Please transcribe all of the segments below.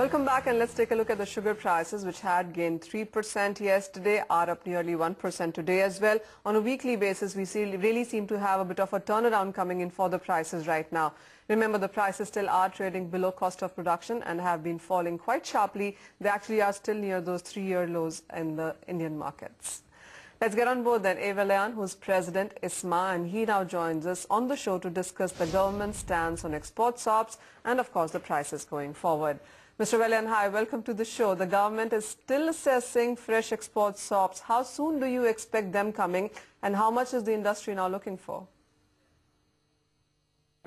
Welcome back, and let's take a look at the sugar prices, which had gained 3% yesterday, are up nearly 1% today as well. On a weekly basis, we really seem to have a bit of a turnaround coming in for the prices right now. Remember, the prices still are trading below cost of production and have been falling quite sharply. They actually are still near those 3-year lows in the Indian markets. Let's get on board then. A. Vellayan, who's President ISMA, and he now joins us on the show to discuss the government's stance on export SOPs and, of course, the prices going forward. Mr. Vellayan, hi, welcome to the show. The government is still assessing fresh export SOPs. How soon do you expect them coming, and how much is the industry now looking for?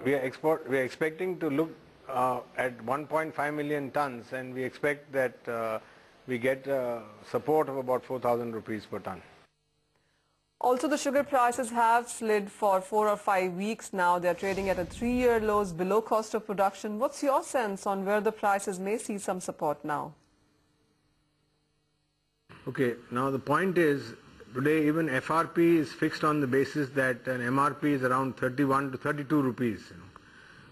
We are expecting to look at 1.5 million tons, and we expect that we get support of about 4,000 rupees per ton. Also, the sugar prices have slid for 4 or 5 weeks now. They are trading at a 3-year lows, below cost of production. What's your sense on where the prices may see some support now? Okay, now the point is, today even FRP is fixed on the basis that an MRP is around 31 to 32 rupees.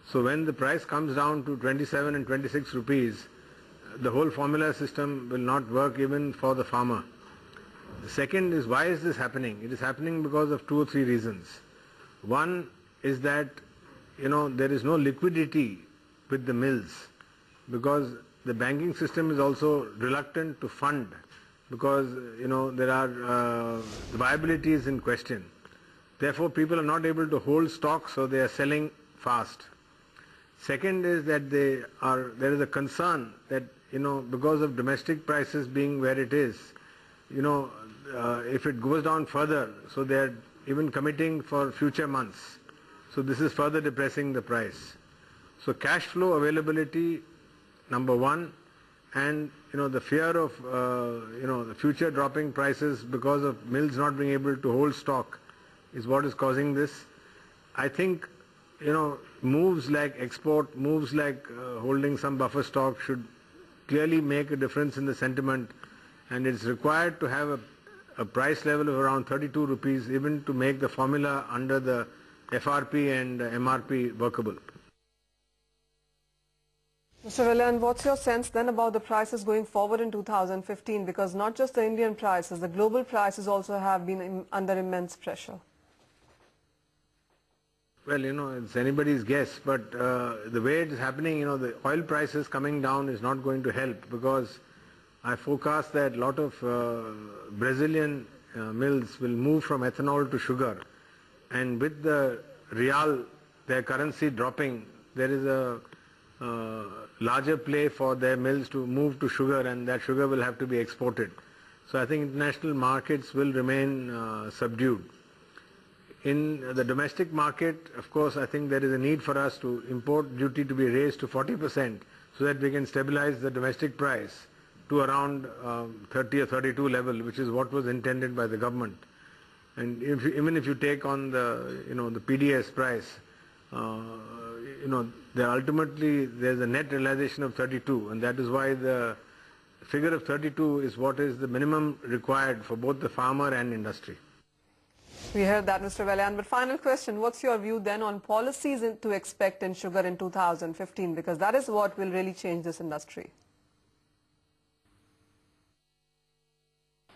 So when the price comes down to 27 and 26 rupees, the whole formula system will not work even for the farmer. The second is, why is this happening? It is happening because of 2 or 3 reasons. One is that, there is no liquidity with the mills, because the banking system is also reluctant to fund, because, there are the viability is in question. Therefore, people are not able to hold stock, so they are selling fast. Second is that there is a concern that, because of domestic prices being where it is, if it goes down further, so they are even committing for future months. So this is further depressing the price. So cash flow availability, number one, and the fear of the future dropping prices because of mills not being able to hold stock is what is causing this. I think moves like export, moves like holding some buffer stock should clearly make a difference in the sentiment, and it's required to have a price level of around 32 rupees even to make the formula under the FRP and MRP workable. Mr. Vellayan, what's your sense then about the prices going forward in 2015? Because not just the Indian prices, the global prices also have been under immense pressure. Well, it's anybody's guess, but the way it is happening, the oil prices coming down is not going to help, because I forecast that a lot of Brazilian mills will move from ethanol to sugar, and with the real, their currency dropping, there is a larger play for their mills to move to sugar, and that sugar will have to be exported. So I think international markets will remain subdued. In the domestic market, of course, I think there is a need for us to import duty to be raised to 40%, so that we can stabilize the domestic price to around 30 or 32 level, which is what was intended by the government. And even if you take on the the PDS price, ultimately there's a net realization of 32, and that is why the figure of 32 is what is the minimum required for both the farmer and industry. We heard that, Mr. Vellayan. But final question, what's your view then on policies to expect in sugar in 2015? Because that is what will really change this industry.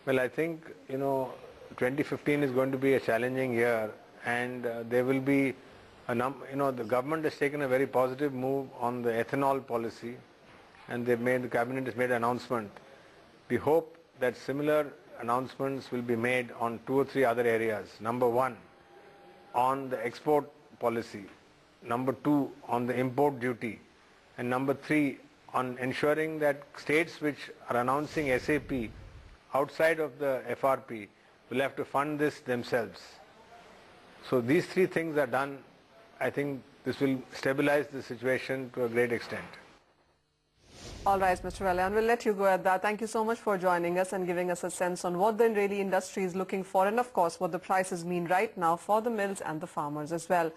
Well, I think 2015 is going to be a challenging year, and there will be the government has taken a very positive move on the ethanol policy, and the cabinet has made an announcement. We hope that similar announcements will be made on 2 or 3 other areas. Number 1, on the export policy. Number 2, on the import duty. And number 3, on ensuring that states which are announcing SAP outside of the FRP will have to fund this themselves. So these 3 things are done. I think this will stabilize the situation to a great extent. All right, Mr. Vellayan, we'll let you go at that. Thank you so much for joining us and giving us a sense on what the Israeli industry is looking for, and of course what the prices mean right now for the mills and the farmers as well.